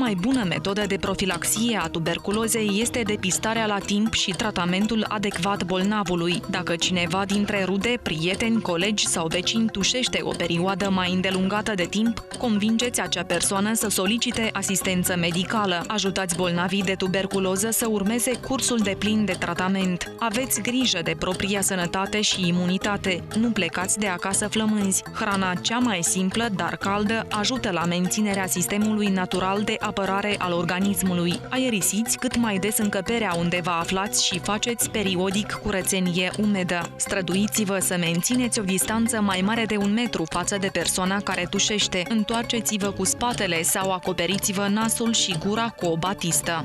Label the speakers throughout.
Speaker 1: mai bună metodă de profilaxie a tuberculozei este depistarea la timp și tratamentul adecvat bolnavului. Dacă cineva dintre rude, prieteni, colegi sau vecini tușește o perioadă mai îndelungată de timp, convingeți acea persoană să solicite asistență medicală. Ajutați bolnavii de tuberculoză să urmeze cursul deplin de tratament. Aveți grijă de propria sănătate și imunitate. Nu plecați de acasă flămânzi. Hrana cea mai simplă, dar caldă, ajută la menținerea sistemului natural de apărare al organismului. Aerisiți cât mai des încăperea unde vă aflați și faceți periodic curățenie umedă. Străduiți-vă să mențineți o distanță mai mare de 1 metru față de persoana care tușește. Întoarceți-vă cu spatele sau acoperiți-vă nasul și gura cu o batistă.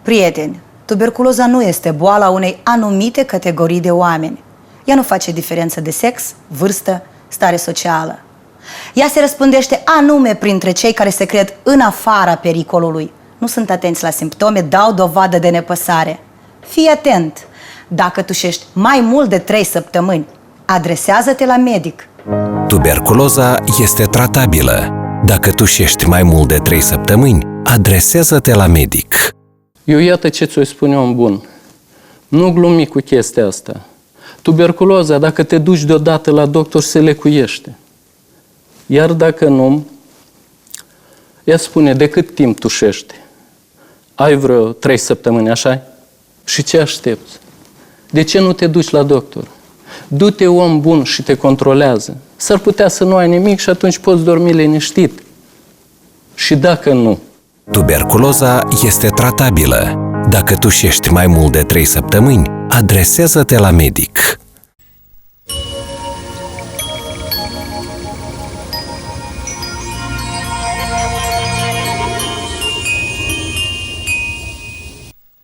Speaker 2: Prieteni, tuberculoza nu este boala unei anumite categorii de oameni. Ea nu face diferență de sex, vârstă, stare socială. Ea se răspândește anume printre cei care se cred în afara pericolului. Nu sunt atenți la simptome, dau dovadă de nepăsare. Fii atent! Dacă tușești mai mult de 3 săptămâni, adresează-te la medic.
Speaker 3: Tuberculoza este tratabilă. Dacă tușești mai mult de 3 săptămâni, adresează-te la medic.
Speaker 4: Eu iată ce ți-o spun eu în bun. Nu glumi cu chestia asta. Tuberculoza, dacă te duci deodată la doctor, se lecuiește. Iar dacă nu, ea spune, de cât timp tușești? Ai vreo 3 săptămâni, așa? Și ce aștepți? De ce nu te duci la doctor? Du-te, om bun, și te controlează. S-ar putea să nu ai nimic și atunci poți dormi liniștit. Și dacă nu?
Speaker 3: Tuberculoza este tratabilă. Dacă tușești mai mult de 3 săptămâni, adresează-te la medic.